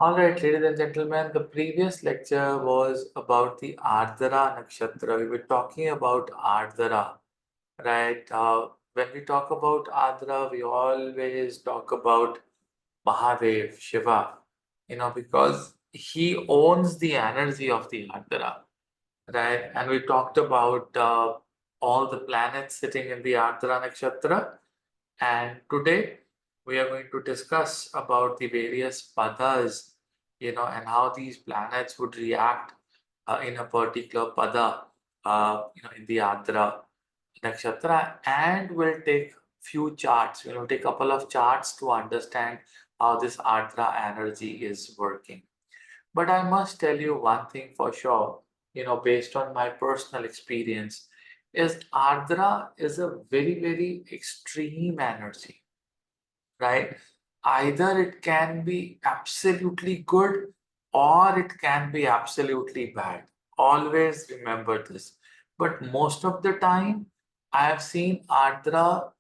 All right, ladies and gentlemen, the previous lecture was about the Ardra Nakshatra. We were talking about Ardra, right? When we talk about Ardra, we always talk about Mahadev, Shiva, because he owns the energy of the Ardra, right? And we talked about all the planets sitting in the Ardra Nakshatra. And today we are going to discuss about the various padas, and how these planets would react in a particular pada, in the Ardra Nakshatra. And we'll take few charts, we'll take a couple of charts to understand how this Ardra energy is working. But I must tell you one thing for sure, based on my personal experience, is Ardra is a very, very extreme energy, right? Either it can be absolutely good or it can be absolutely bad. Always remember this. But most of the time, I have seen Ardra,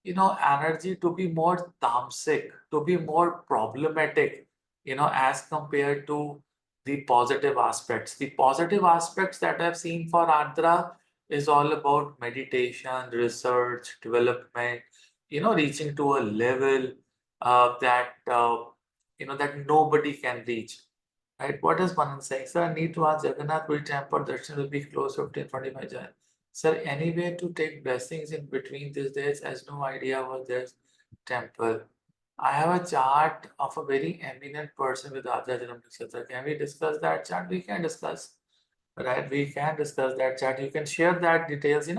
energy to be more tamasic, to be more problematic, as compared to the positive aspects. The positive aspects that I've seen for Ardra is all about meditation, research, development, reaching to a level that nobody can reach. Right? What is one saying? Sir, I need to ask Jagannath which temple darshan will be closed 15-25 Jan. Sir, any way to take blessings in between these days? Has no idea what there's temple. I have a chart of a very eminent person with Ardra Nakshatra. Can we discuss that chart? We can discuss. Right? We can discuss that chart. You can share that details,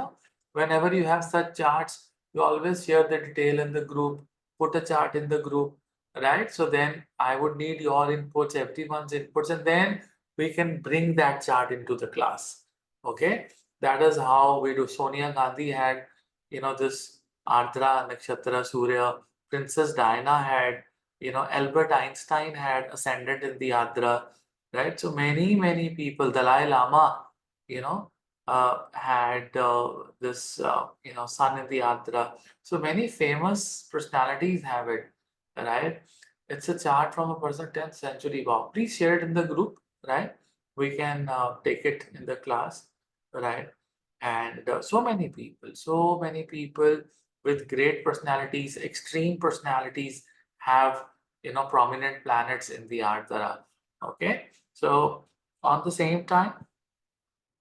whenever you have such charts, you always share the detail in the group, put a chart in the group, right? So then I would need your inputs, everyone's inputs, and then we can bring that chart into the class. Okay, that is how we do. Sonia Gandhi had, this Ardra Nakshatra Surya. Princess Diana had, Albert Einstein had ascended in the Ardra, right? So many people, Dalai Lama, you know, had this, sun in the Ardra. So many famous personalities have it, right? It's a chart from a person 10th century. Wow. Please share it in the group, right? We can take it in the class, right? And so many people with great personalities, extreme personalities have, prominent planets in the Ardra. Okay. So on the same time,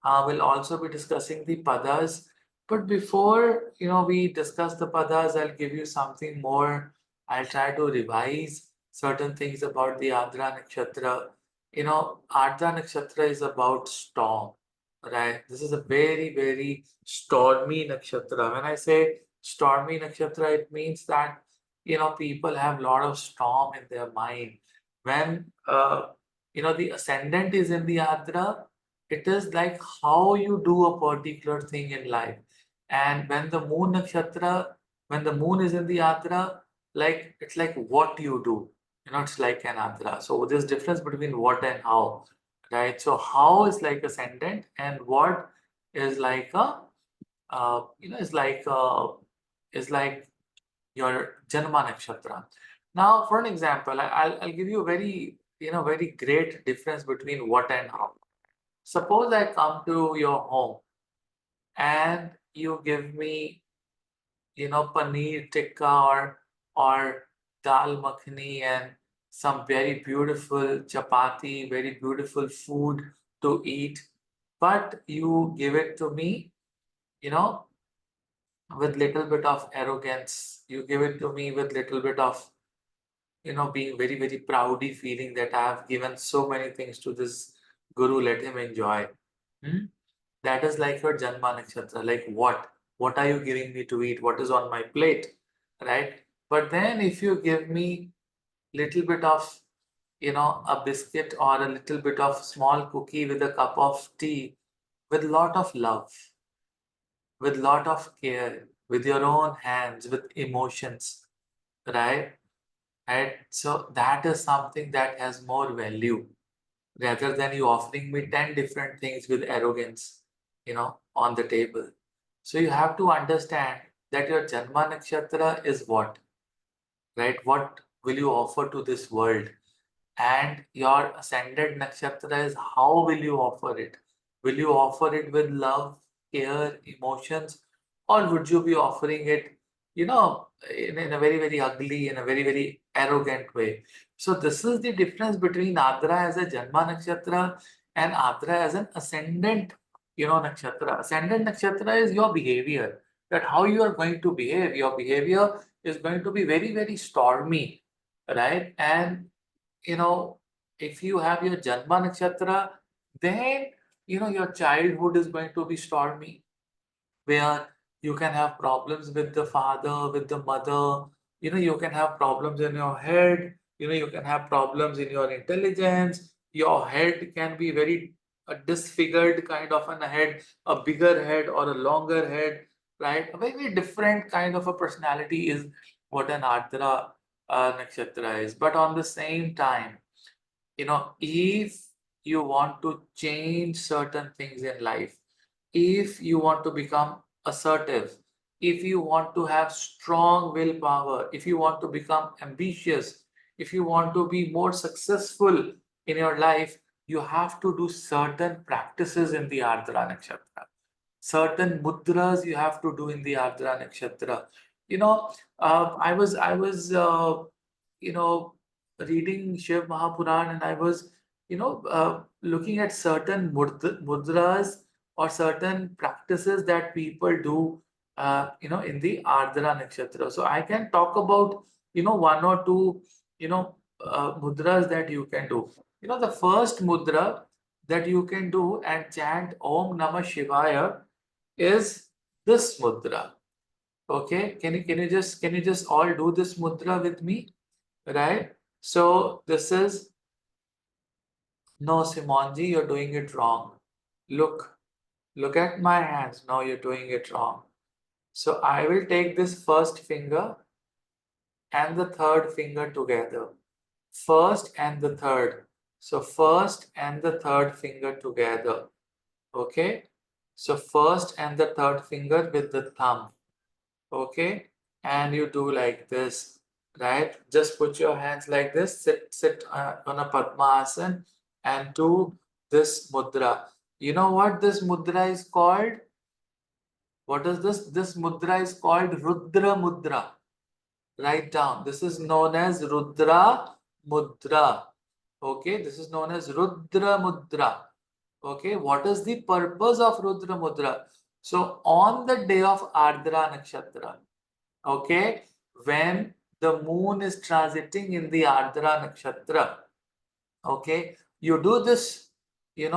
we'll also be discussing the padas. But before we discuss the padas, I'll give you something more. I'll try to revise certain things about the Ardra Nakshatra. Ardra Nakshatra is about storm, right? This is a very, very stormy nakshatra. When I say stormy nakshatra, it means that people have a lot of storm in their mind. When the ascendant is in the Ardra, it is like how you do a particular thing in life. And when the moon nakshatra, when the moon is in the Ardra, like it's like what you do. It's like an Ardra. So there's difference between what and how, right? So how is like ascendant, and what is like a is like your Janma nakshatra. Now, for an example, I'll give you a very very great difference between what and how. Suppose I come to your home and you give me, paneer tikka or dal makhani and some very beautiful chapati, very beautiful food to eat, but you give it to me, you know, with little bit of arrogance. You give it to me with little bit of, being very, very proudy feeling that I have given so many things to this guru, let him enjoy. Hmm? That is like your Janma Nakshatra. Like what? What are you giving me to eat? What is on my plate? Right? But then if you give me little bit of, a biscuit or a little bit of small cookie with a cup of tea, with lot of love, with lot of care, with your own hands, with emotions, right? Right? So that is something that has more value rather than you offering me 10 different things with arrogance, on the table. So you have to understand that your Janma Nakshatra is what, right? What will you offer to this world? and your ascended nakshatra is how will you offer it? Will you offer it with love, care, emotions, or would you be offering it, in a very, very ugly, in a very, very arrogant way? So this is the difference between Ardra as a Janma nakshatra and Ardra as an ascendant, nakshatra. Ascendant nakshatra is your behavior, that how you are going to behave. Your behavior is going to be very, very stormy, right? And if you have your Janma Nakshatra, then your childhood is going to be stormy, where you can have problems with the father, with the mother, you can have problems in your head, you can have problems in your intelligence, your head can be very a disfigured kind of a head, a bigger head or a longer head, right? A very different kind of a personality is what an Ardra Nakshatra is. But on the same time, if you want to change certain things in life, if you want to become assertive, if you want to have strong willpower, if you want to become ambitious, if you want to be more successful in your life, you have to do certain practices in the Ardra Nakshatra. Certain mudras you have to do in the Ardra Nakshatra. I was you know, reading Shiv Mahapuran, and I was, looking at certain mudras or certain practices that people do, in the Ardra Nakshatra. So I can talk about, one or two, mudras that you can do. The first mudra that you can do and chant Om Namah Shivaya is this mudra. Okay, can you just all do this mudra with me? Right? So this is, no, Simonji, you're doing it wrong. Look, look at my hands. No, you're doing it wrong. So I will take this first finger and the third finger together. First and the third. So first and the third finger together. Okay? So first and the third finger with the thumb. Okay? And you do like this, right? Just put your hands like this, sit on a Padmasana and do this mudra. You know what this mudra is called? What is this? This mudra is called Rudra Mudra. Write down. This is known as Rudra Mudra. Okay, this is known as Rudra Mudra. Okay, what is the purpose of Rudra Mudra? So on the day of Ardra Nakshatra, okay, when the moon is transiting in the Ardra Nakshatra, okay, you do this, you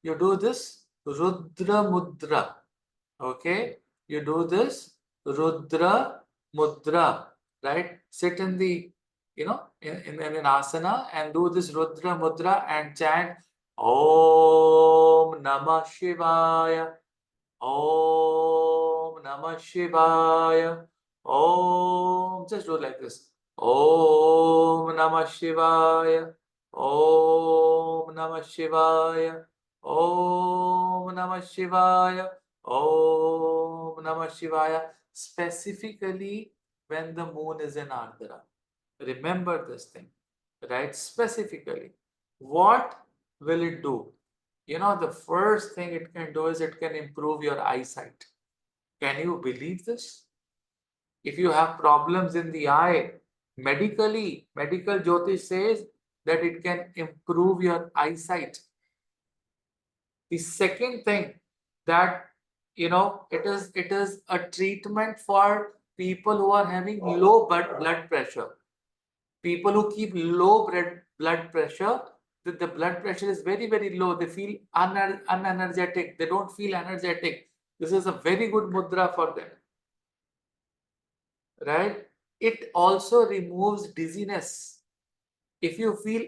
do this Rudra Mudra, okay, you do this Rudra Mudra, right? Sit in the, in an asana and do this Rudra Mudra and chant Om Namah Shivaya, Om Namah Shivaya. Om. Just do like this. Om Namah Shivaya. Om Namah Shivaya. Om Namah Shivaya. Om Namah Shivaya. Specifically when the moon is in Ardra. Remember this thing, right? Specifically. What will it do? The first thing it can do is it can improve your eyesight. Can you believe this? If you have problems in the eye, medical Jyotish says that it can improve your eyesight. The second thing that, it is a treatment for people who are having low blood pressure. People who keep low blood pressure, the blood pressure is very, very low. They feel unenergetic. They don't feel energetic. This is a very good mudra for them, right? It also removes dizziness. If you feel,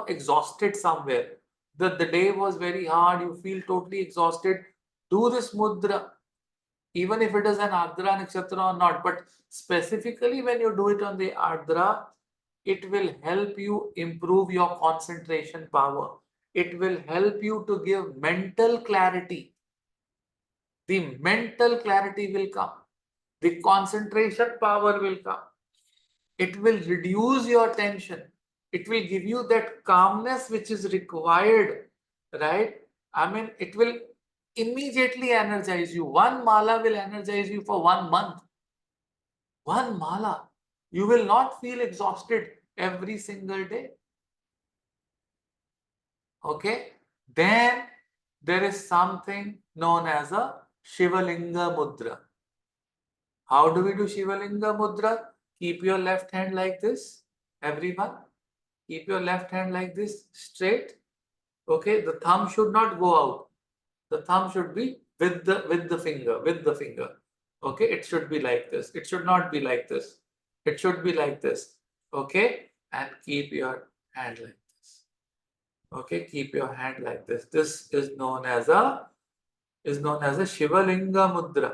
exhausted somewhere, the day was very hard, you feel totally exhausted, do this mudra, even if it is an Ardra Nakshatra or not. But specifically when you do it on the Ardra, it will help you improve your concentration power. It will help you to give mental clarity. The mental clarity will come. The concentration power will come. It will reduce your tension. It will give you that calmness which is required, right? I mean, it will immediately energize you. One mala will energize you for 1 month. One mala. You will not feel exhausted every single day. Okay? Then there is something known as a Shivalinga Mudra. How do we do Shivalinga Mudra? Keep your left hand like this, everyone. Keep your left hand like this, straight. Okay, the thumb should not go out. The thumb should be with the finger. Okay, it should be like this. It should not be like this. It should be like this. Okay, and keep your hand like this. Okay, keep your hand like this. This is known as a Shivalinga Mudra.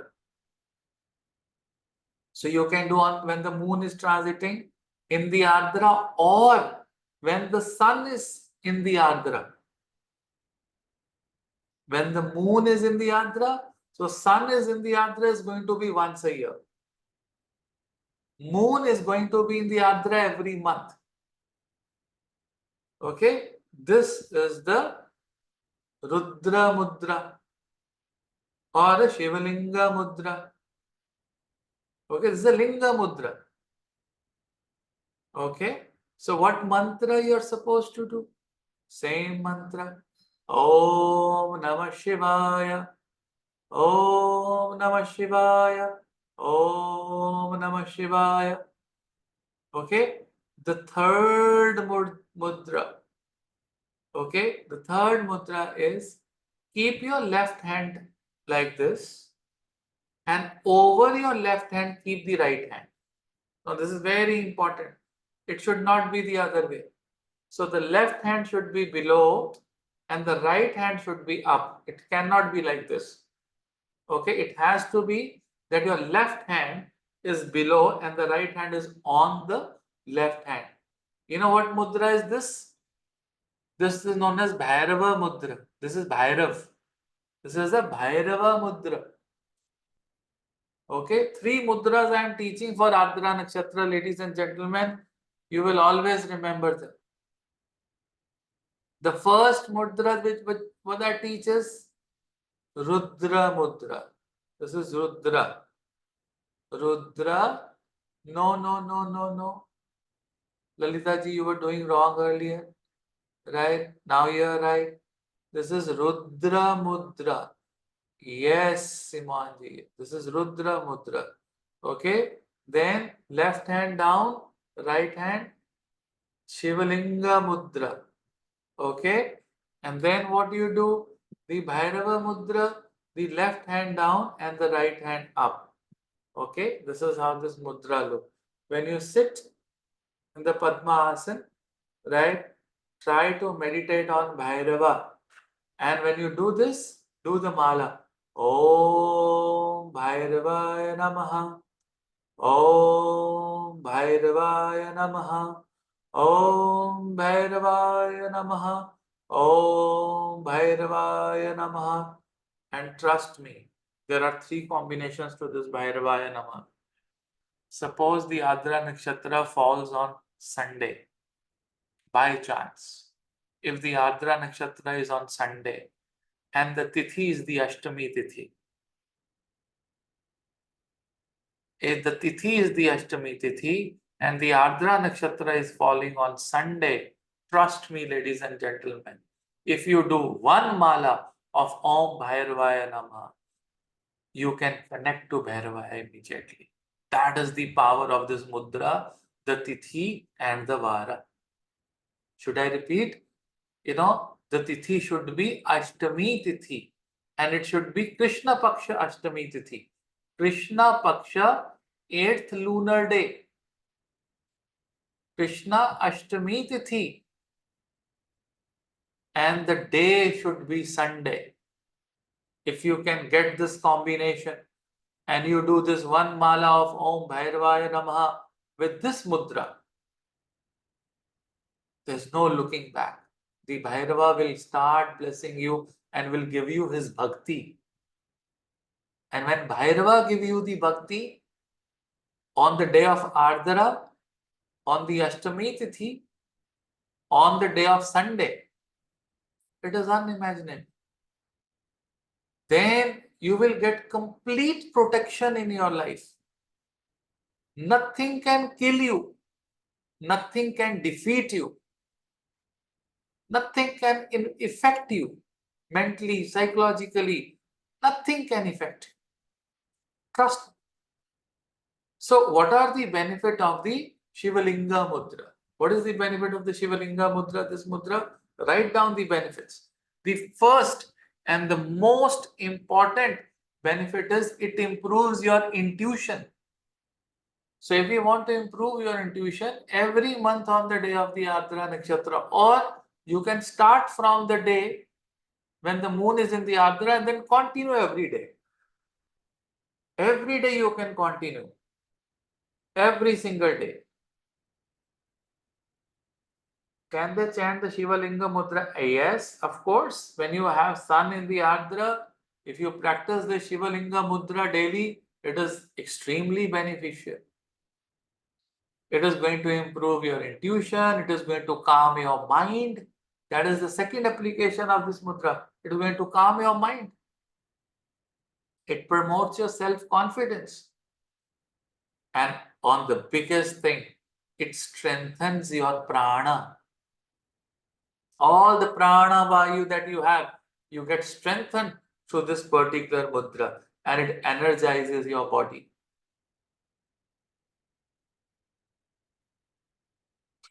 So you can do on when the moon is transiting in the Ardra or when the sun is in the Ardra. When the moon is in the Ardra, so sun is in the Ardra is going to be once a year. Moon is going to be in the Ardra every month. Okay, this is the Rudra Mudra or a Shivalinga Mudra. Okay, this is a Linga Mudra. Okay, so what mantra you are supposed to do? Same mantra. Om Namah Shivaya. Om Namah Shivaya. Om Namah Shivaya. Okay, the third mudra. Okay, the third mudra is keep your left hand like this and over your left hand keep the right hand. Now this is very important. It should not be the other way. So the left hand should be below and the right hand should be up. It cannot be like this. Okay, it has to be that your left hand is below and the right hand is on the left hand. You know what mudra is this? This is known as Bhairava Mudra. This is Bhairav. This is a Bhairava Mudra. Okay, 3 mudras I am teaching for Ardra Nakshatra, ladies and gentlemen. You will always remember them. The first mudra which what I teach is Rudra Mudra. This is Rudra. Rudra. No. Lalita ji, you were doing wrong earlier. Right? Now you are right. This is Rudra Mudra. Yes, Simanji. This is Rudra Mudra. Okay. Then left hand down, right hand, Shivalinga Mudra. Okay. And then what do you do? The Bhairava Mudra, the left hand down and the right hand up. Okay. This is how this mudra looks. When you sit in the Padma Asana, right? Try to meditate on Bhairava. And when you do this, do the mala. Om Bhairavaya Namaha. Om Bhairavaya Namaha. Om Bhairavaya Namaha. Om Bhairavaya Namaha. And trust me, there are 3 combinations to this Bhairavaya Namaha. Suppose the Ardra Nakshatra falls on Sunday. By chance, if the Ardra Nakshatra is on Sunday and the Tithi is the Ashtami Tithi, if the Tithi is the Ashtami Tithi and the Ardra Nakshatra is falling on Sunday, trust me, ladies and gentlemen, if you do 1 mala of Om Bhairavaya Namaha, you can connect to Bhairavaya immediately. That is the power of this mudra, the Tithi and the Vara. Should I repeat? You know, the Tithi should be Ashtami Tithi and it should be Krishna Paksha Ashtami Tithi. Krishna Paksha 8th lunar day. Krishna Ashtami Tithi. And the day should be Sunday. If you can get this combination and you do this 1 mala of Om Bhairavaya Namaha with this mudra, there's no looking back. The Bhairava will start blessing you and will give you his bhakti. And when Bhairava give you the bhakti on the day of Ardra, on the Ashtami Tithi, on the day of Sunday. It is unimaginable. Then you will get complete protection in your life. Nothing can kill you. Nothing can defeat you. Nothing can affect you mentally, psychologically. Nothing can affect you. Trust me. So, what are the benefit of the Shivalinga Mudra? What is the benefit of the Shivalinga Mudra? This mudra, write down the benefits. The first and the most important benefit is it improves your intuition. So, if you want to improve your intuition, every month on the day of the Ardra Nakshatra, or you can start from the day when the moon is in the Ardra and then continue every day. Every day you can continue. Every single day. Can they chant the Shiva Linga Mudra? Yes, of course. When you have sun in the Ardra, if you practice the Shiva Linga Mudra daily, it is extremely beneficial. It is going to improve your intuition. It is going to calm your mind. That is the second application of this mudra. It is going to calm your mind. It promotes your self-confidence. And on the biggest thing, it strengthens your prana. All the prana vayu that you have, you get strengthened through this particular mudra, and it energizes your body.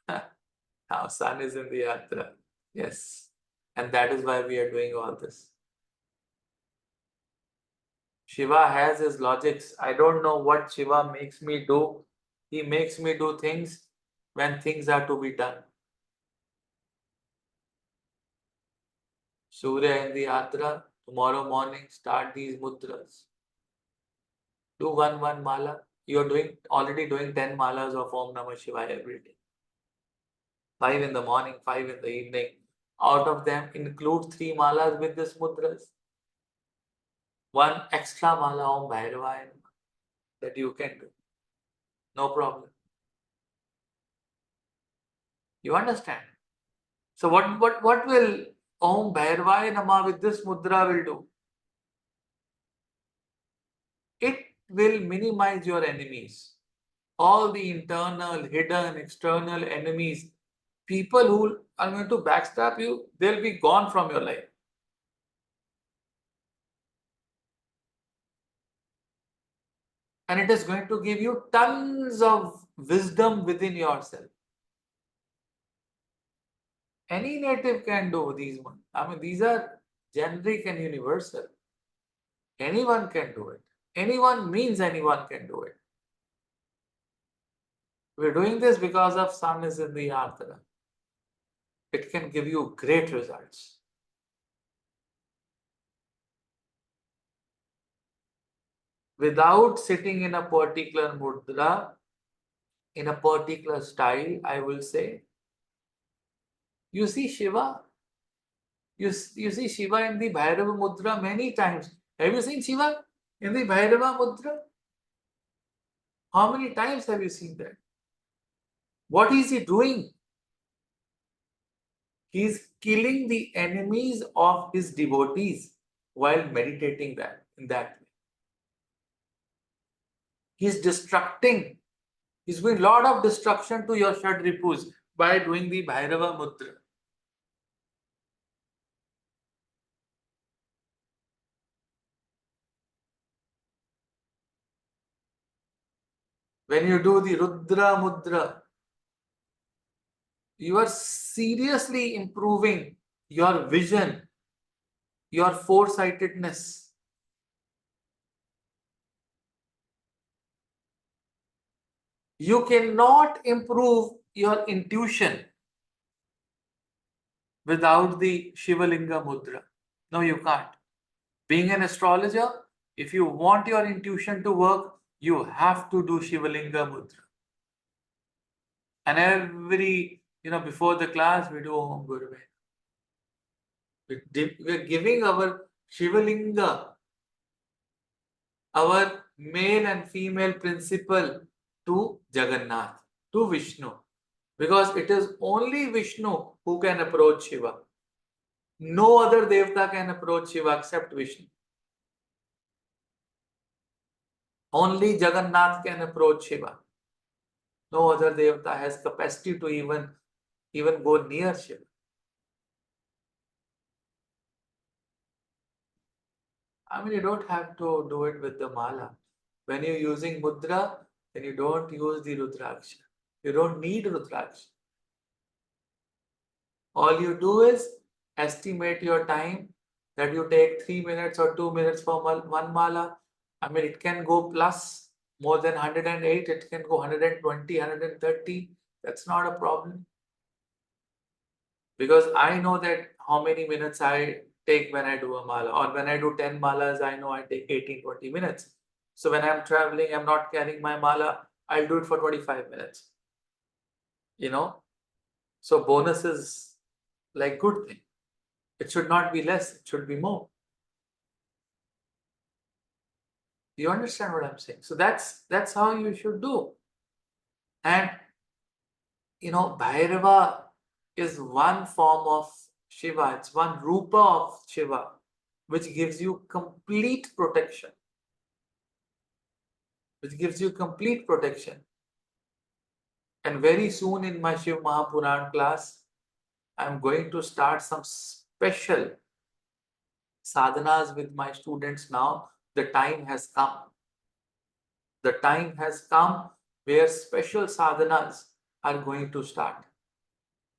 Now, sun is in the yatra. Yes. And that is why we are doing all this. Shiva has his logics. I don't know what Shiva makes me do. He makes me do things when things are to be done. Surya in the Ardra, tomorrow morning, start these mudras. Do one mala. You are already doing 10 malas of Om Namah Shivaya every day. 5 in the morning, 5 in the evening. Out of them, include 3 malas with this mudras. 1 extra mala Om Bhairavaya that you can do. No problem. You understand? So what will Om Bhairavaya Namah with this mudra will do? It will minimize your enemies. All the internal, hidden, external enemies, people who are going to backstab you, they'll be gone from your life. And it is going to give you tons of wisdom within yourself. Any native can do these ones. I mean, these are generic and universal. Anyone can do it. Anyone means anyone can do it. We're doing this because of sun is in the Ardra. It can give you great results. Without sitting in a particular mudra, in a particular style, I will say, you see Shiva, you see Shiva in the Bhairava Mudra many times. Have you seen Shiva in the Bhairava Mudra? How many times have you seen that? What is he doing? He is killing the enemies of his devotees while meditating in that way. He is destructing. He's doing a lot of destruction to your Shadripus by doing the Bhairava Mudra. When you do the Rudra Mudra, you are seriously improving your vision, your foresightedness. You cannot improve your intuition without the Shivalinga Mudra. No, you can't. Being an astrologer, if you want your intuition to work, you have to do Shivalinga Mudra. And every, before the class, we do Om Guruve. We're giving our Shivalinga, our male and female principle to Jagannath, to Vishnu. Because it is only Vishnu who can approach Shiva. No other Devta can approach Shiva except Vishnu. Only Jagannath can approach Shiva. No other Devta has capacity to even go near Shiva. I mean, you don't have to do it with the mala. When you're using mudra, then you don't use the Rudraksha. You don't need Rudraksha. All you do is estimate your time, that you take 3 minutes or 2 minutes for one mala. I mean, it can go plus more than 108, it can go 120, 130. That's not a problem. Because I know that how many minutes I take when I do a mala, or when I do 10 malas, I know I take 18, 20 minutes. So when I'm traveling, I'm not carrying my mala, I'll do it for 25 minutes. You know? So bonus is like good thing. It should not be less, it should be more. You understand what I'm saying? So that's how you should do. And Bhairava is one form of Shiva, it's one rupa of Shiva, which gives you complete protection. And very soon in my Shiv Mahapuran class, I'm going to start some special sadhanas with my students now. The time has come. The time has come where special sadhanas are going to start.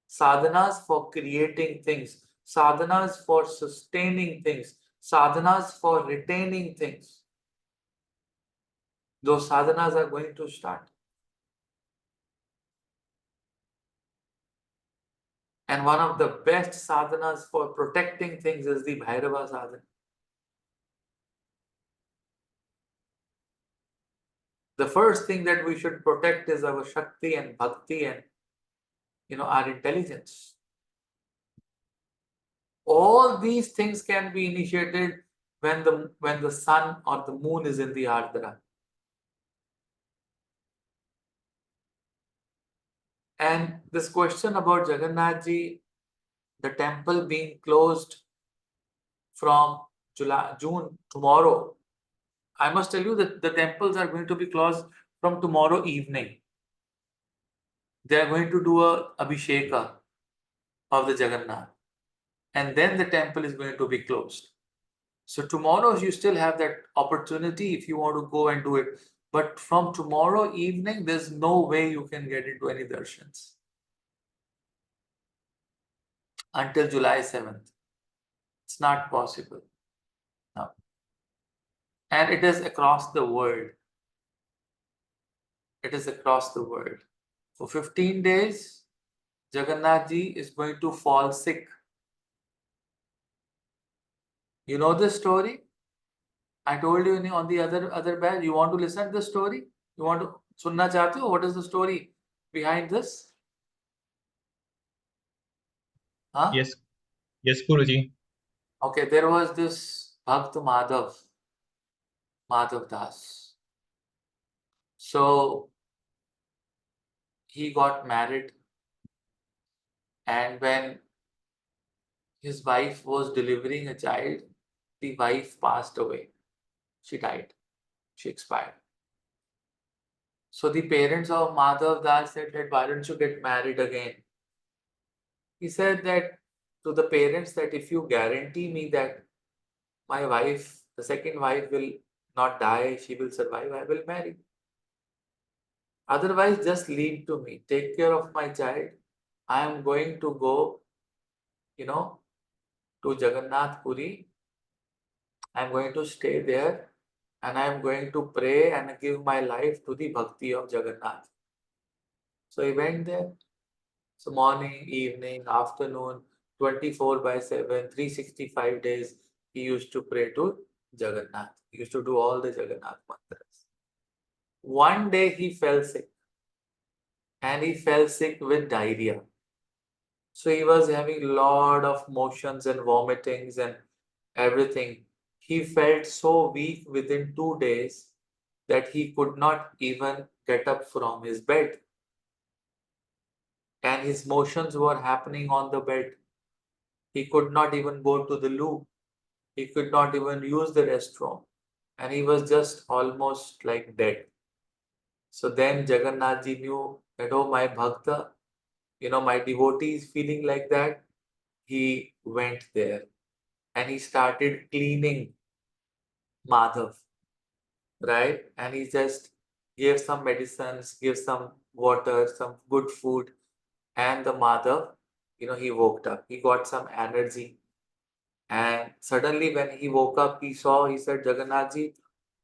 Sadhanas for creating things, sadhanas for sustaining things, sadhanas for retaining things. Those sadhanas are going to start. And one of the best sadhanas for protecting things is the Bhairava sadhana. The first thing that we should protect is our Shakti and Bhakti and our intelligence. All these things can be initiated when the sun or the moon is in the Ardra. And this question about Jagannath Ji, the temple being closed from June, tomorrow, I must tell you that the temples are going to be closed from tomorrow evening. They are going to do a Abhisheka of the Jagannath. And then the temple is going to be closed. So tomorrow you still have that opportunity if you want to go and do it. But from tomorrow evening, there's no way you can get into any darshans until July 7th. It's not possible. No. And it is across the world. It is across the world. For 15 days, Jagannath Ji is going to fall sick. You know this story? I told you on the other batch. You want to listen to the story? You want to sunna chahte ho? What is the story behind this? Huh? Yes, yes, Guruji. Okay, there was this Bhakt Madhav Das. So he got married, and when his wife was delivering a child, the wife passed away. She died. She expired. So the parents of Madhav Das said that why don't you get married again? He said that to the parents that if you guarantee me that my wife, the second wife will not die, she will survive, I will marry. Otherwise, just leave to me. Take care of my child. I am going to go, to Jagannath Puri. I am going to stay there and I am going to pray and give my life to the bhakti of Jagannath. So he went there. So morning, evening, afternoon, 24/7, 365 days, he used to pray to Jagannath. He used to do all the Jagannath mantras. One day he fell sick, and he fell sick with diarrhea. So he was having a lot of motions and vomitings and everything. He felt so weak within 2 days that he could not even get up from his bed. and his motions were happening on the bed. He could not even go to the loo. He could not even use the restroom. And he was just almost like dead. So then Jagannath ji knew that, oh, my bhakta, my devotee is feeling like that. He went there and he started cleaning Madhav, right? And he just gave some medicines, gave some water, some good food, and the Madhav, he woke up. He got some energy. And suddenly, when he woke up, he said, Jagannath ji,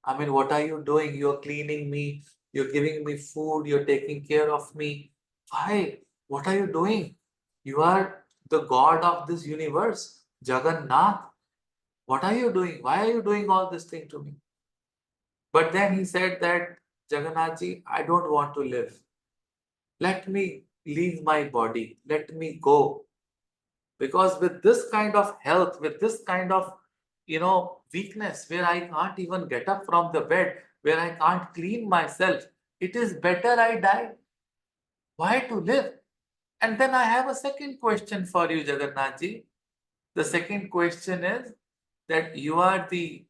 I mean, what are you doing? You're cleaning me, you're giving me food, you're taking care of me. Why? What are you doing? You are the God of this universe, Jagannath. What are you doing? Why are you doing all this thing to me? But then he said that, Jagannath ji, I don't want to live. Let me leave my body. Let me go. Because with this kind of health, with this kind of, weakness, where I can't even get up from the bed, where I can't clean myself, it is better I die. Why to live? And then I have a second question for you, Jagannath ji. The second question is that you are the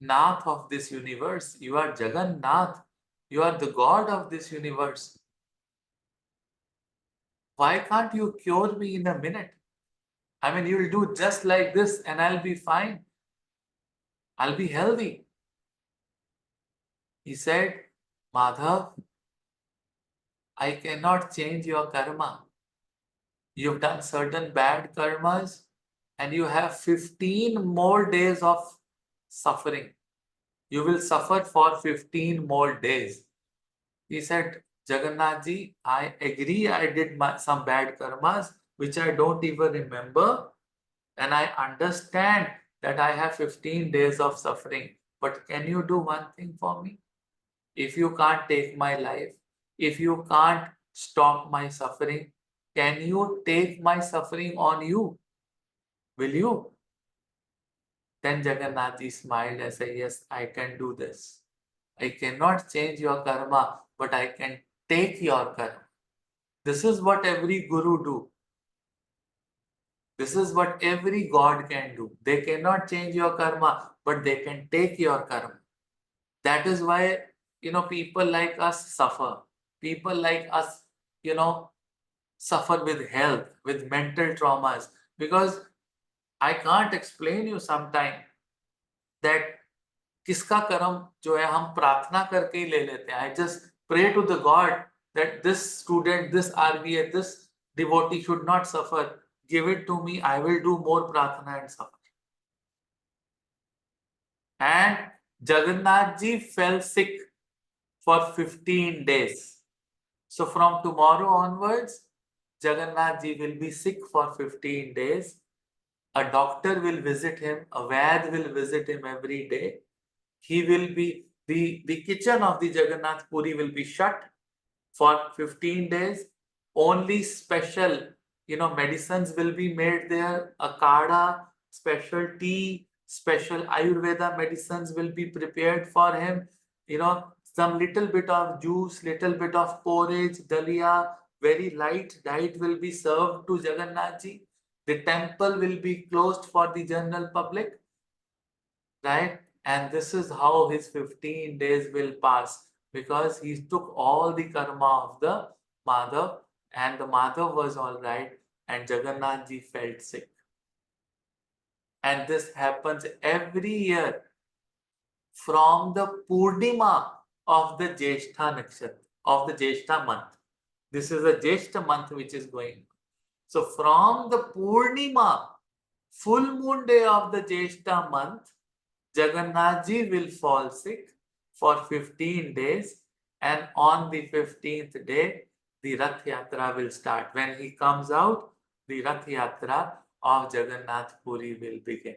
Nath of this universe. You are Jagannath. You are the God of this universe. Why can't you cure me in a minute? I mean, you'll do just like this and I'll be fine. I'll be healthy. He said, Madhav, I cannot change your karma. You've done certain bad karmas and you have 15 more days of suffering. You will suffer for 15 more days. He said, Jagannath ji, I agree I did some bad karmas, which I don't even remember. And I understand that I have 15 days of suffering. But can you do one thing for me? If you can't take my life, if you can't stop my suffering, can you take my suffering on you? Will you? Then Jagannath ji smiled and said, yes, I can do this. I cannot change your karma, but I can take your karma. This is what every guru do. This is what every god can do. They cannot change your karma, but they can take your karma. That is why, people like us suffer. People like us, you know, suffer with health, with mental traumas. Because I can't explain you sometime that किसका कर्म जो है हम प्रार्थना करके ही ले लेते हैं. I just pray to the God that this student, this RBA, this devotee should not suffer. Give it to me. I will do more prarthana and suffer. And Jagannath ji fell sick for 15 days. So from tomorrow onwards, Jagannath ji will be sick for 15 days. A doctor will visit him, a Vaid will visit him every day. He will be, the kitchen of the Jagannath Puri will be shut for 15 days. Only special, medicines will be made there. A kada, special tea, special Ayurveda medicines will be prepared for him. Some little bit of juice, little bit of porridge, dalia, very light diet will be served to Jagannath ji. The temple will be closed for the general public, right? And this is how his 15 days will pass, because he took all the karma of the Madhav, and the Madhav was all right, and Jagannath ji felt sick. And this happens every year from the Purnima of the Jyeshtha Nakshatra, of the Jyeshtha month. This is a Jyeshtha month which is going. So from the Purnima, full moon day of the Jyeshtha month, Jagannath ji will fall sick for 15 days, and on the 15th day, the Rath Yatra will start. When he comes out, the Rath Yatra of Jagannath Puri will begin.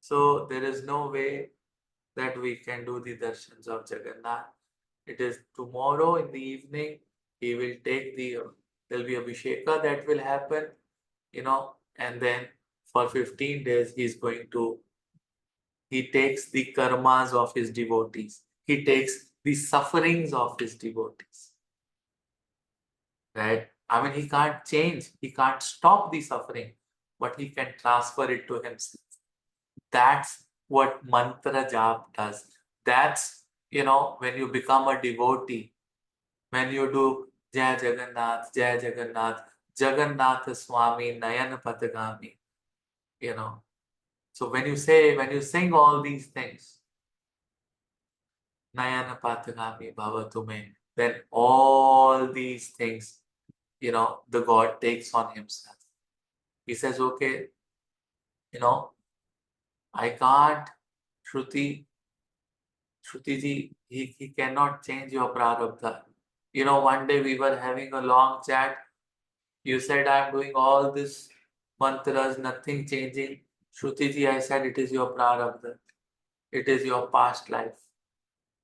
So there is no way that we can do the darshans of Jagannath. It is tomorrow in the evening. He will take there'll be Abhisheka that will happen, and then for 15 days he takes the karmas of his devotees. He takes the sufferings of his devotees. right? I mean, he can't change, he can't stop the suffering, but he can transfer it to himself. That's what mantra jap does. That's, when you become a devotee, when you do Jai Jagannath, Jagannath Swami, Nayan Patagami, you know. So when you sing all these things, Nayan Patagami Bhava Tume, then all these things, the God takes on himself. He says, okay, you know, I can't, Shruti, Shruti ji, he cannot change your prarabdha. One day we were having a long chat. You said I'm doing all this mantras, nothing changing. Shruti ji, I said it is your prarabdha. It is your past life,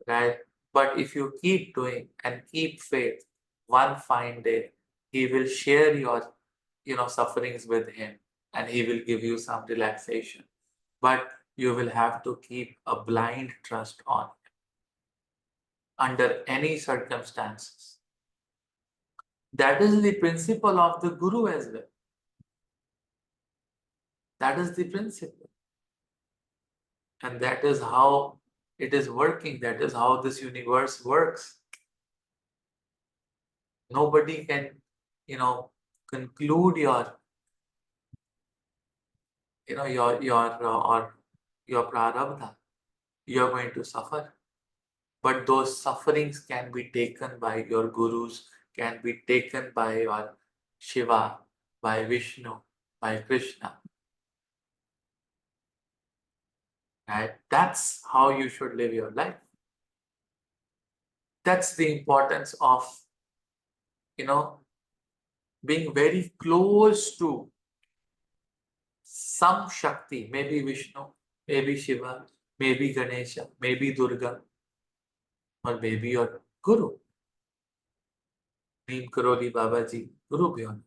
right? But if you keep doing and keep faith, one fine day, he will share your, sufferings with him and he will give you some relaxation. But you will have to keep a blind trust on under any circumstances. That is the principle of the Guru as well. That is the principle. And that is how it is working. That is how this universe works. Nobody can, conclude your, or your prarabdha. You're going to suffer. But those sufferings can be taken by your gurus, can be taken by your Shiva, by Vishnu, by Krishna. Right? That's how you should live your life. That's the importance of, being very close to some Shakti, maybe Vishnu, maybe Shiva, maybe Ganesha, maybe Durga, or maybe your Guru. Neem Karoli Babaji, Guru Bhyo,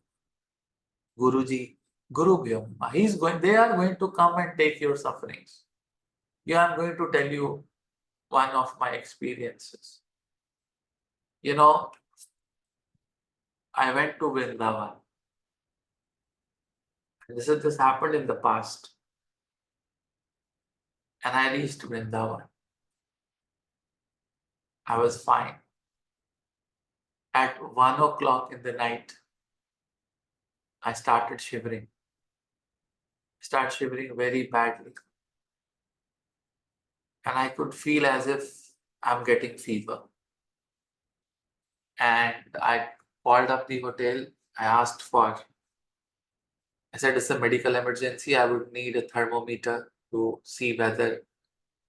Guruji, Guru Bhyo. They are going to come and take your sufferings. Yeah, I'm going to tell you one of my experiences. I went to Vrindavan. This happened in the past. And I reached Vrindavan. I was fine. At 1 o'clock in the night, I started shivering. Start shivering very badly. And I could feel as if I'm getting fever. And I called up the hotel. I said it's a medical emergency. I would need a thermometer to see whether,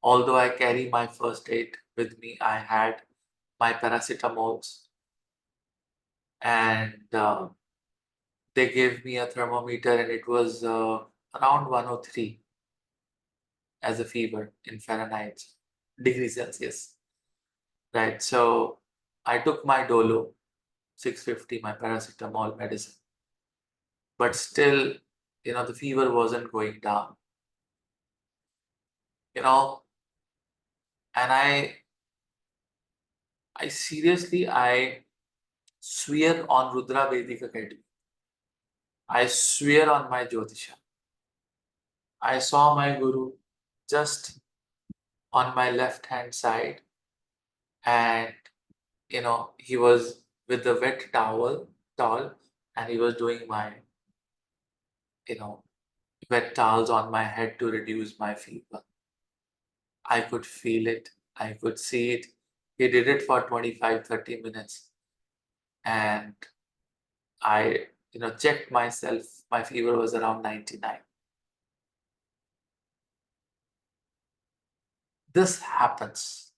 although I carry my first aid with me, I had my paracetamols. And they gave me a thermometer and it was around 103 as a fever in Fahrenheit, degrees Celsius. Right. So I took my Dolo 650, my paracetamol medicine. But still, the fever wasn't going down. And I seriously, I swear on Rudra Vedic Academy. I swear on my Jyotisha. I saw my Guru just on my left hand side, and he was with the wet towel, and he was doing my, wet towels on my head to reduce my fever. I could feel it. I could see it. He did it for 25-30 minutes. And I, checked myself. My fever was around 99. This happens.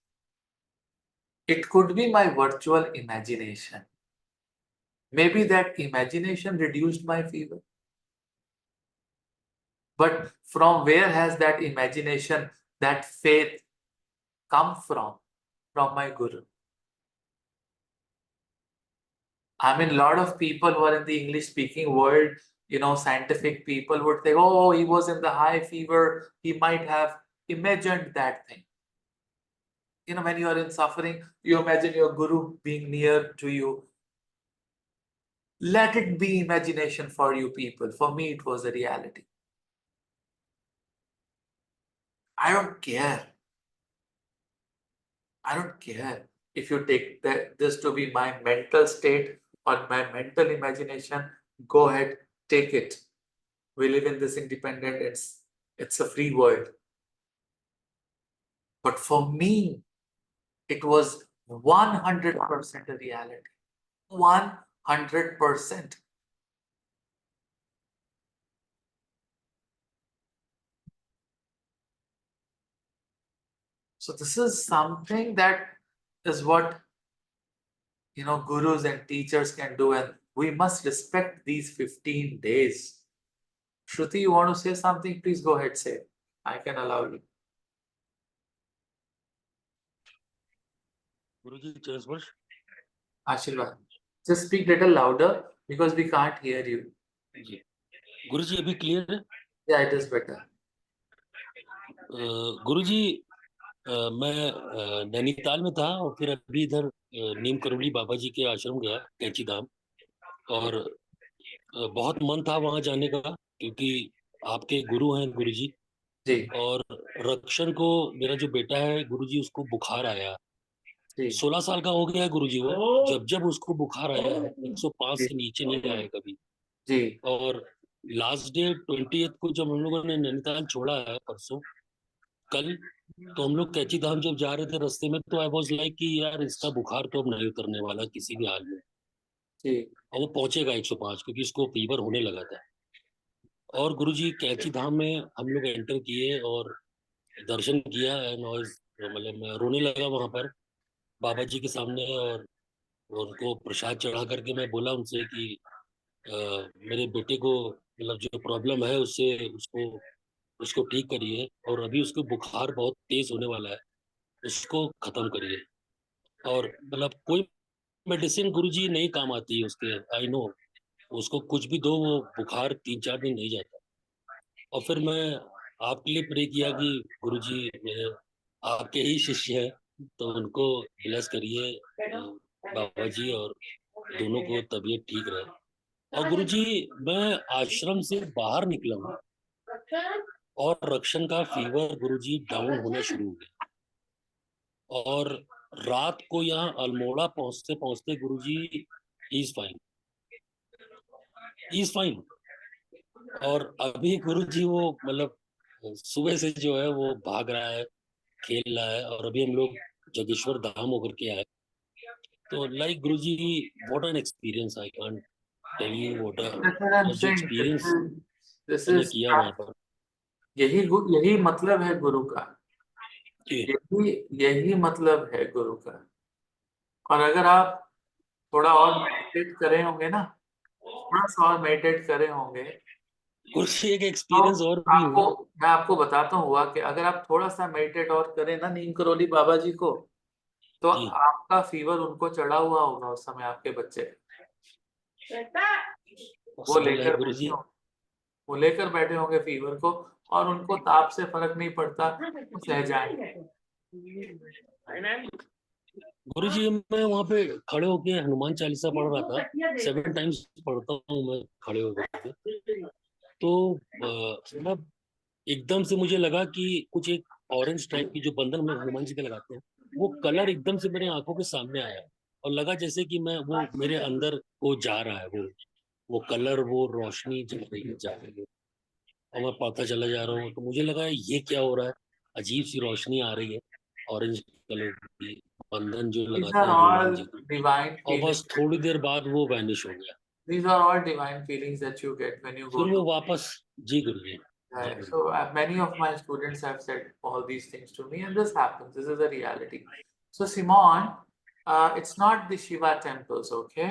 It could be my virtual imagination. Maybe that imagination reduced my fever. But from where has that imagination, that faith come from? From my Guru. I mean, a lot of people who are in the English speaking world, scientific people would say, oh, he was in the high fever. He might have imagined that thing. When you are in suffering, you imagine your Guru being near to you. Let it be imagination for you people. For me, it was a reality. I don't care. I don't care if you take this to be my mental state or my mental imagination. Go ahead, take it. We live in this independent, it's a free world. But for me, it was 100% a reality. 100%. So this is something that is what gurus and teachers can do, and we must respect these 15 days. Shruti, you want to say something? Please go ahead, say. I can allow you. Guruji, Chairsburg. Ashirwad. Just speak little louder because we can't hear you. गुरुजी अभी clear है? Yeah, it is better. गुरुजी मैं नैनीताल में था और फिर अभी इधर नीम करोली बाबा जी के आश्रम गया, कैंची धाम, और बहुत मन था वहां जाने का क्योंकि आपके गुरु हैं गुरुजी जी और रक्षण को मेरा जो बेटा है गुरुजी उसको बुखार आया, जी 16 साल का हो गया है गुरुजी वो, जब उसको बुखार आया है 105 जी से नीचे नहीं आया कभी। जी और लास्ट डे 20th को जब हम लोगों ने नैनीताल छोड़ा है परसों कल, तो हम लोग कैची धाम जब जा रहे थे रास्ते में तो आई वाज लाइक कि यार इसका बुखार तो अब नहीं उतरने वाला किसी भी हाल में, जी और वो पहुंचेगा 105 क्योंकि इसको फीवर होने लगा था। और गुरुजी कैची धाम में हम लोग एंटर किए और दर्शन किया एंड मतलब मैं रोने लगा वहां पर बाबा जी के सामने, और उनको प्रसाद चढ़ा करके मैं बोला उनसे कि मेरे बेटे को मतलब जो प्रॉब्लम है उससे उसको उसको ठीक करिए, और अभी उसको बुखार बहुत तेज होने वाला है, उसको खत्म करिए। और मतलब कोई मेडिसिन गुरुजी नहीं काम आती है उसके, आई नो, उसको कुछ भी दो वो बुखार 3-4 दिन नहीं जाता। और फिर मैं आपके लिए प्रे किया कि गुरुजी मेरे आपके ही शिष्य हैं तो उनको ब्लेस करिए बाबा जी, और दोनों को तबीयत ठीक रहे। और गुरुजी मैं आश्रम से बाहर निकला हूँ और रक्षण का फीवर गुरुजी डाउन होना शुरू हो गया, और रात को यहाँ अल्मोड़ा पहुंचते पहुंचते गुरुजी इज फाइन, इज फाइन। और अभी गुरुजी वो मतलब सुबह से जो है वो भाग रहा है, खेल रहा है, और अभी हम लोग जगेश्वर धाम होकर के आए। तो like Guruji what an experience, I can't tell you what That's what I'm जो saying. एक्सपीरियंस This मैंने is किया वहां पर यही मतलब है गुरु का। कि यही मतलब है गुरु का। और अगर आप थोड़ा और मेडिटेट करे होंगे ना, थोड़ा सा और मेडिटेट करे होंगे गुरुजी एक तो एक्सपीरियंस और भी हुआ। मैं आपको बताता हूँ हुआ कि अगर आप थोड़ा सा मेडिटेट और करें ना नीम करोली बाबा जी को, तो जी आपका फीवर उनको चढ़ा हुआ होगा उस समय आपके बच्चे, वो पॉसिबल है लेकर बैठे गुरुजी। होंगे, वो लेकर बैठे होंगे फीवर को, और उनको ताप से फर्क नहीं पड़ता, वो सह जाएंगे। गुरुजी मैं वहां पे खड़े होके हनुमान चालीसा पढ़ रहा था, 7 टाइम्स पढ़ता हूँ मैं खड़े होकर के। तो मतलब एकदम से मुझे लगा कि कुछ एक ऑरेंज टाइप की जो बंधन में हनुमान जी के लगाते हैं वो कलर एकदम से मेरे आंखों के सामने आया, और लगा जैसे कि मैं वो मेरे अंदर वो जा रहा है, वो कलर वो रोशनी जा रही है जा रही है, और मैं पढ़ता चला जा रहा हूँ। तो मुझे लगा ये क्या हो रहा है, अजीब सी रोशनी आ रही है ऑरेंज कलर की, बंधन जो These लगाते are हैं हनुमान all जी को, divine और feelings. बस थोड़ी देर बाद वो वैनिश हो गया। These are all divine feelings that you get when you go फिर वो to. वापस जी गुरु जी जी Right. Guru So many of my students have said all these things to me, and this happens. This is a reality. So Simon, it's not the Shiva temples, okay?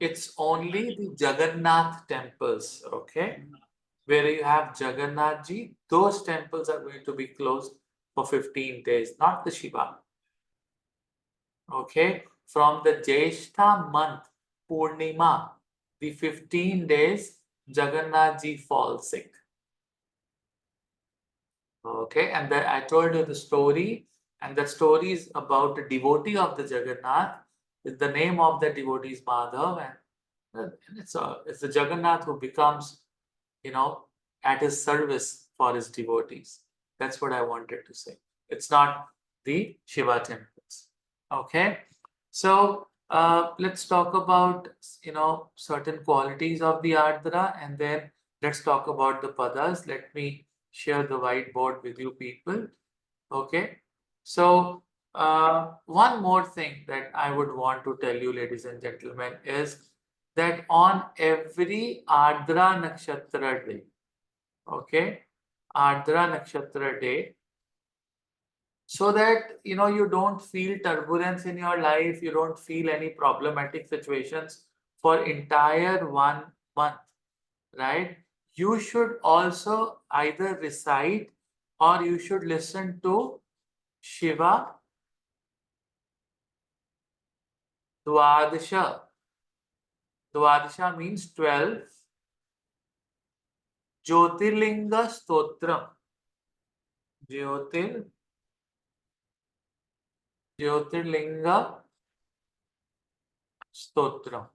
It's only the Jagannath temples, okay? Where you have Jagannath ji, those temples are going to be closed for 15 days, not the Shiva. Okay? From the Jyeshtha month, Purnima, the 15 days, Jagannath ji falls sick. Okay, and then I told you the story, and the story is about a devotee of the Jagannath. The name of the devotee is Madhav, and It's the Jagannath who becomes, at his service for his devotees. That's what I wanted to say. It's not the Shiva temples. Okay. So let's talk about, certain qualities of the Ardra, and then let's talk about the padas. Let me share the whiteboard with you people. Okay. So one more thing that I would want to tell you, ladies and gentlemen, is that on every Ardra Nakshatra day, okay, Ardra Nakshatra day, so that you don't feel turbulence in your life, you don't feel any problematic situations for entire 1 month, right? You should also either recite or you should listen to Shiva Dwadasha. Dwadasha means 12. Jyotirlinga Stotram. Jyotirlinga Stotram.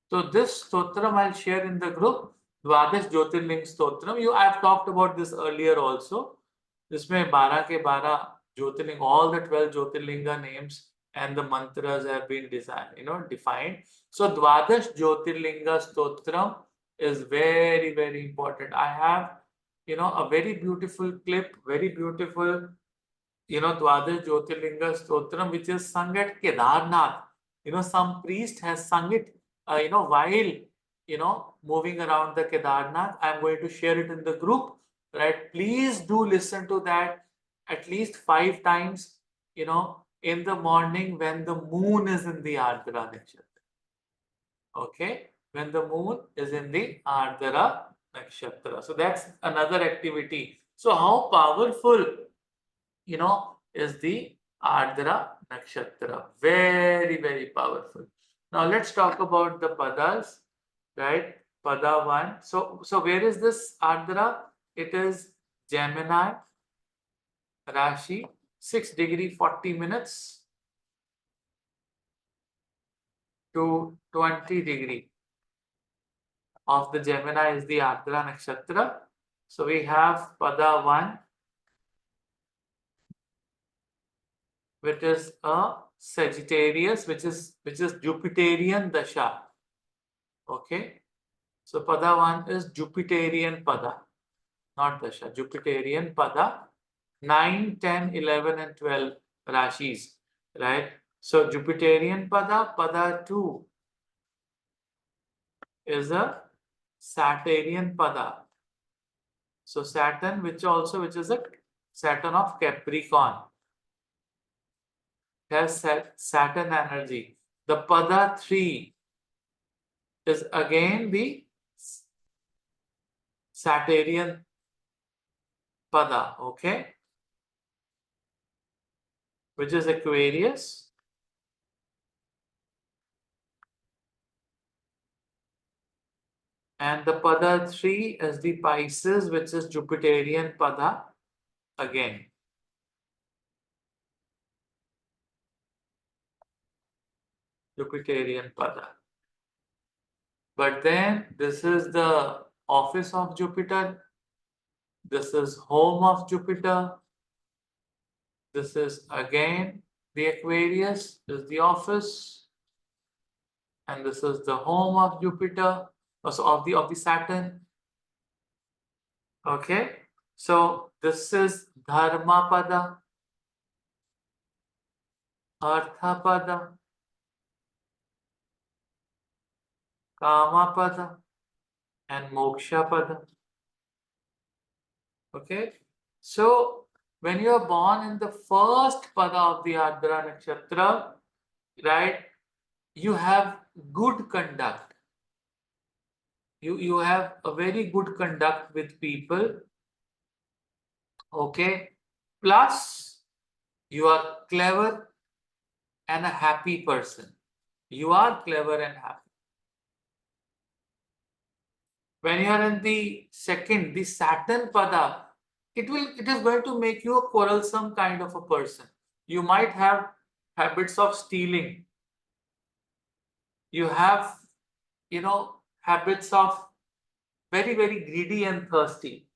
So this stotram I'll share in the group. Dwadash Jyotirling Stotram. I've talked about this earlier also. जिसमें 12 के 12 Jyotirling, all the 12 Jyotirlinga names and the mantras have been defined. So Dwadash Jyotirlinga Stotram is very, very important. I have, a very beautiful clip, very beautiful, Dwadash Jyotirlinga Stotram, which is sung at Kedarnath. Some priest has sung it, while, moving around the Kedarnath. I'm going to share it in the group, right? Please do listen to that at least 5 times, in the morning when the moon is in the Ardra Nakshatra. Okay? When the moon is in the Ardra Nakshatra. So that's another activity. So how powerful, is the Ardra Nakshatra. Very, very powerful. Now let's talk about the padas, right? Pada 1. So where is this Ardra? It is Gemini Rashi, 6 degree 40 minutes to 20 degree of the Gemini is the Ardra Nakshatra. So we have Pada 1, which is a Sagittarius, which is Jupiterian Dasha. Okay. So Pada 1 is Jupiterian Pada, not Dasha, Jupiterian Pada. 9, 10, 11 and 12 Rashis, right? So Jupiterian Pada 2 is a Saturnian Pada. So Saturn, which is a Saturn of Capricorn, has Saturn energy. The Pada 3 is again the Saturnian Pada, okay, which is Aquarius. And the Pada 3 is the Pisces, which is Jupiterian Pada again. Jupiterian Pada. But then this is the office of Jupiter. This is home of Jupiter. This is again the Aquarius, this is the office. And this is the home of Jupiter, also of the Saturn. Okay. So this is Dharma Pada, Artha Pada, Kama Pada, and Moksha Pada. Okay. So when you are born in the first Pada of the Ardra Nakshatra, right, you have good conduct. You have a very good conduct with people. Okay. Plus, you are clever and a happy person. You are clever and happy. When you are in the second, the Saturn Pada, it is going to make you a quarrelsome kind of a person. You might have habits of stealing. You have, habits of very, very greedy and thirsty.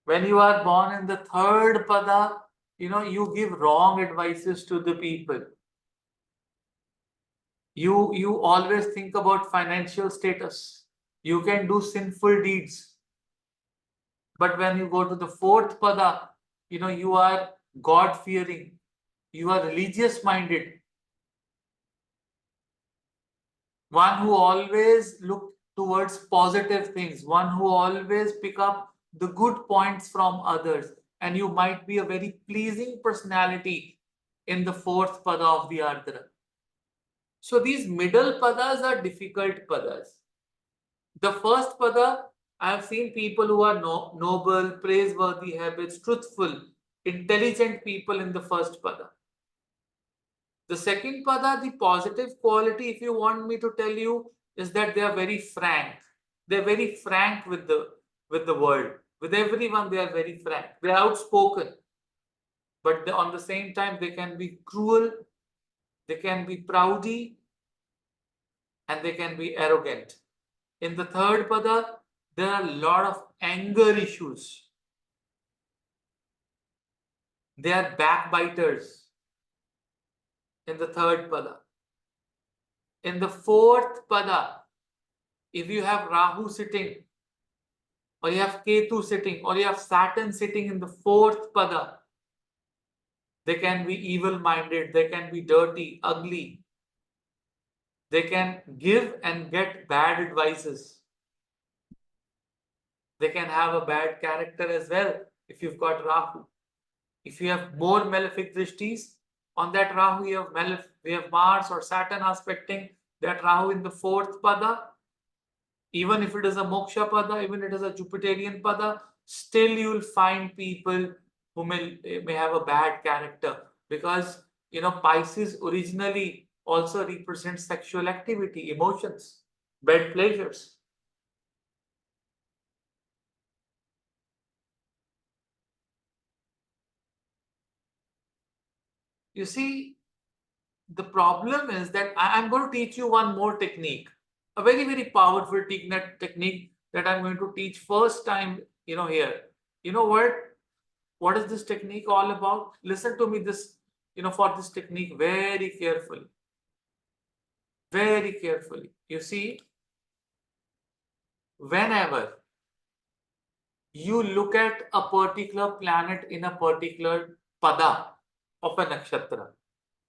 When you are born in the third pada, you give wrong advices to the people. You always think about financial status. You can do sinful deeds. But when you go to the fourth pada, you are God-fearing. You are religious-minded. One who always look towards positive things. One who always pick up the good points from others. And you might be a very pleasing personality in the fourth pada of the Ardra. So these middle padas are difficult padas. The first pada, I have seen people who are noble, praiseworthy habits, truthful, intelligent people in the first pada. The second pada, the positive quality, if you want me to tell you, is that they are very frank. They're very frank with the world. With everyone, they are very frank. They are outspoken. But on the same time, they can be cruel, they can be proudy, and they can be arrogant. In the third pada, there are a lot of anger issues. They are backbiters in the third pada. In the fourth pada, if you have Rahu sitting, or you have Ketu sitting, or you have Saturn sitting in the fourth pada, they can be evil-minded, they can be dirty, ugly. They can give and get bad advices. They can have a bad character as well if you've got Rahu. If you have more malefic drishtis, on that Rahu we have Mars or Saturn aspecting that Rahu in the fourth pada. Even if it is a moksha pada, even if it is a Jupiterian pada, still you will find people who may have a bad character, because Pisces originally also represents sexual activity, emotions, bad pleasures. You see, the problem is that I'm going to teach you one more technique, a very, very powerful technique that I'm going to teach first time, here. You know what is this technique all about? Listen to me for this technique very carefully. Very carefully. You see, whenever you look at a particular planet in a particular pada of a nakshatra,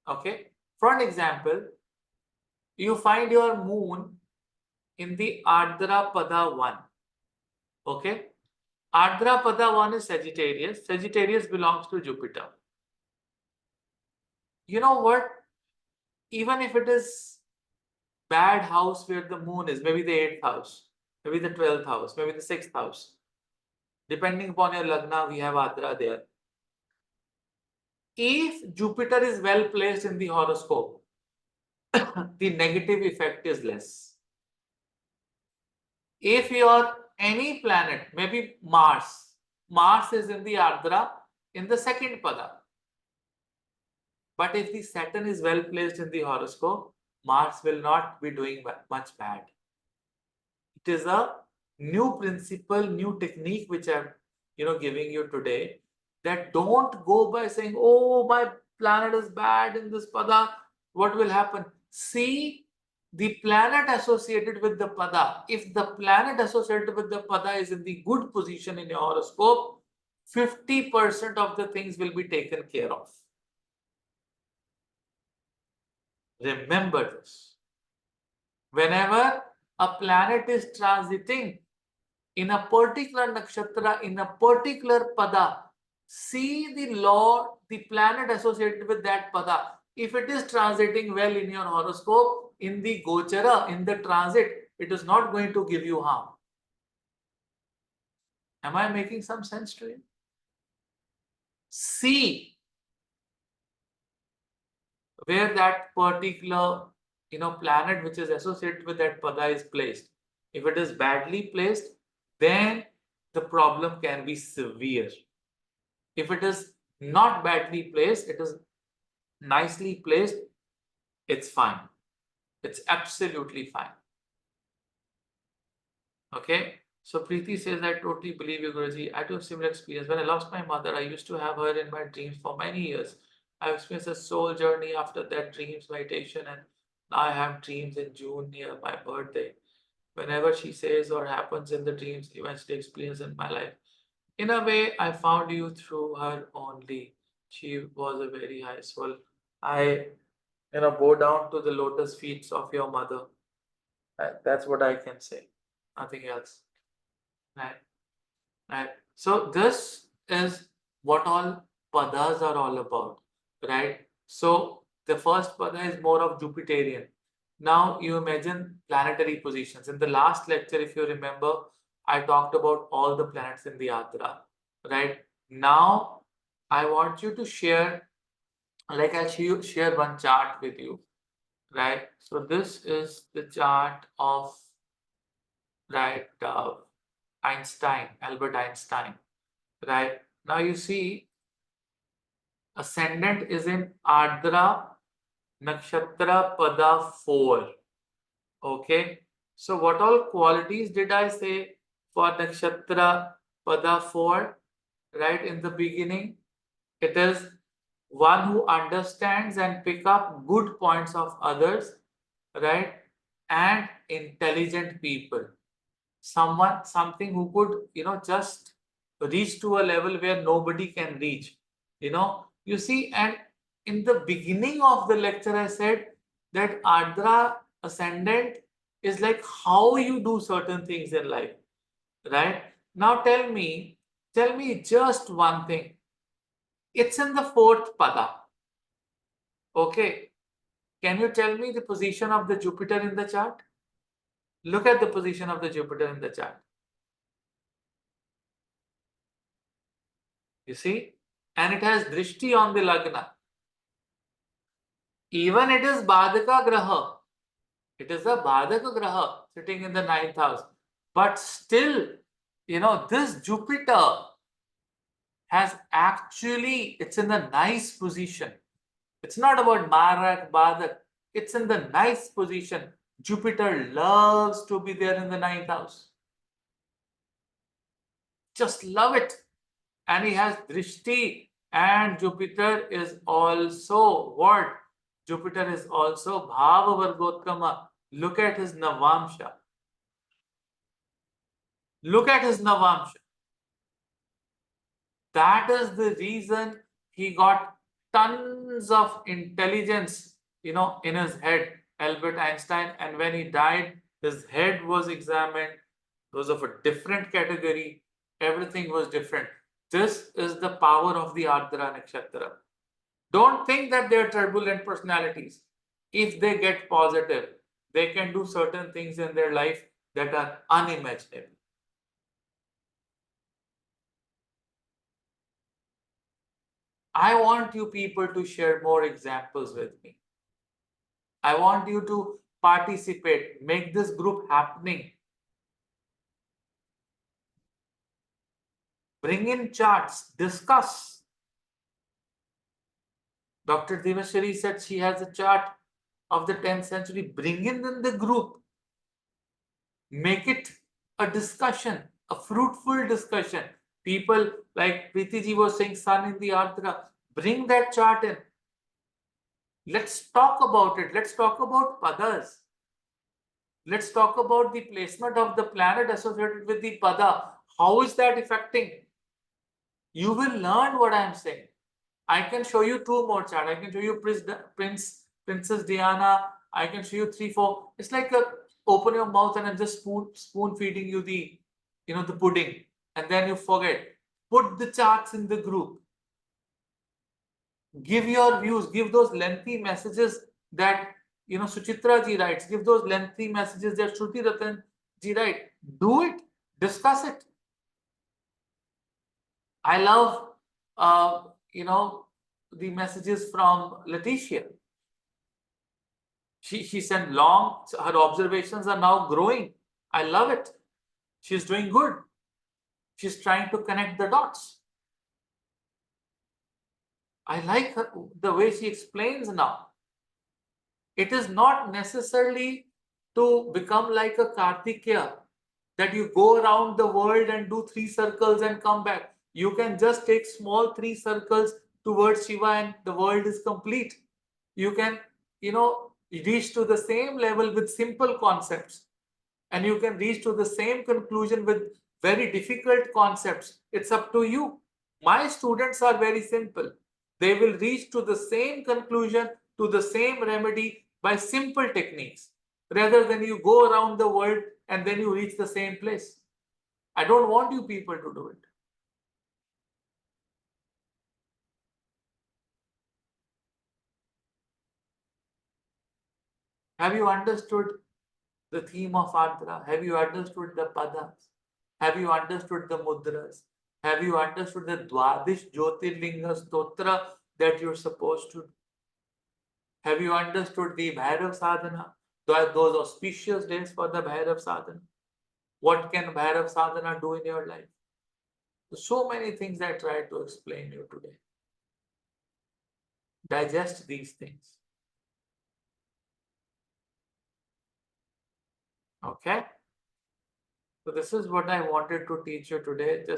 okay? For an example, you find your moon in the Ardra pada 1, okay? Ardra pada 1 is Sagittarius. Sagittarius belongs to Jupiter. You know what? Even if it is bad house where the moon is, maybe the 8th house, maybe the 12th house, maybe the 6th house, depending upon your lagna, we have Ardra there. If Jupiter is well placed in the horoscope, the negative effect is less. If your any planet, maybe Mars is in the Ardra in the second pada. But if the Saturn is well placed in the horoscope, Mars will not be doing much bad. It is a new principle, new technique which I'm giving you today, that don't go by saying, oh, my planet is bad in this pada, what will happen? See the planet associated with the pada. If the planet associated with the pada is in the good position in your horoscope, 50% of the things will be taken care of. Remember this. Whenever a planet is transiting in a particular nakshatra, in a particular pada, see the Lord, the planet associated with that pada. If it is transiting well in your horoscope, in the gochara, in the transit, it is not going to give you harm. Am I making some sense to you? See where that particular planet which is associated with that pada is placed. If it is badly placed, then the problem can be severe. If it is not badly placed, it is nicely placed, it's fine. It's absolutely fine. Okay. So Preeti says, I totally believe you, Guruji. I do have similar experience. When I lost my mother, I used to have her in my dreams for many years. I've experienced a soul journey after that dreams meditation, and now I have dreams in June near my birthday. Whenever she says or happens in the dreams, eventually experience in my life. In a way, I found you through her only. She was a very high soul. I, bow down to the lotus feet of your mother. That's what I can say. Nothing else. Right. Right. So this is what all padas are all about, right? So the first pada is more of Jupiterian. Now you imagine planetary positions. In the last lecture, if you remember, I talked about all the planets in the Ardra, right? Now I want you to share, like I'll share one chart with you, right? So this is the chart of, right, Albert Einstein. Right. Now you see, ascendant is in Ardra Nakshatra Pada 4. Okay. So what all qualities did I say for Nakshatra Pada 4? Right in the beginning, it is one who understands and pick up good points of others, right? And intelligent people. Something who could, just reach to a level where nobody can reach. You see, and in the beginning of the lecture, I said that Ardra ascendant is like how you do certain things in life, right? Now tell me just one thing. It's in the fourth pada. Okay. Can you tell me the position of the Jupiter in the chart? Look at the position of the Jupiter in the chart. You see? And it has drishti on the lagna. Even it is Badaka Graha. It is a Badaka Graha sitting in the ninth house. But still, this Jupiter has actually, it's in a nice position. It's not about Marak, Badak. It's in the nice position. Jupiter loves to be there in the ninth house. Just love it. And he has drishti, and Jupiter is also what? Jupiter is also Bhava Vargottama. Look at his Navamsha. Look at his Navamsha. That is the reason he got tons of intelligence, in his head, Albert Einstein. And when he died, his head was examined. It was of a different category. Everything was different. This is the power of the Ardra Nakshatra. Don't think that they're turbulent personalities. If they get positive, they can do certain things in their life that are unimaginable. I want you people to share more examples with me. I want you to participate, make this group happening. Bring in charts, discuss. Dr. Divashari said she has a chart of the 10th century. Bring in the group. Make it a discussion, a fruitful discussion. People like Preeti ji was saying, Sun in the Ardra. Bring that chart in. Let's talk about it. Let's talk about padas. Let's talk about the placement of the planet associated with the pada. How is that affecting? You will learn what I am saying. I can show you two more charts. I can show you Princess Diana. I can show you 3, 4. It's like open your mouth and I'm just spoon feeding you the pudding, and then you forget. Put the charts in the group. Give your views. Give those lengthy messages that Suchitra ji writes. Give those lengthy messages that Shruti Ratan ji writes. Do it. Discuss it. I love the messages from Letitia. She sent long, her observations are now growing. I love it. She's doing good. She's trying to connect the dots. I like the way she explains now. It is not necessarily to become like a Kartikeya, that you go around the world and do 3 circles and come back. You can just take small 3 circles towards Shiva and the world is complete. You can, reach to the same level with simple concepts, and you can reach to the same conclusion with very difficult concepts. It's up to you. My students are very simple. They will reach to the same conclusion, to the same remedy by simple techniques, rather than you go around the world and then you reach the same place. I don't want you people to do it. Have you understood the theme of Ardra? Have you understood the padas? Have you understood the mudras? Have you understood the Dwadish Jyotirlinga Stotra that you're supposed to? Have you understood the Bhairav Sadhana? Those auspicious days for the Bhairav Sadhana. What can Bhairav Sadhana do in your life? So many things I tried to explain you today. Digest these things. Okay? So this is what I wanted to teach you today. Just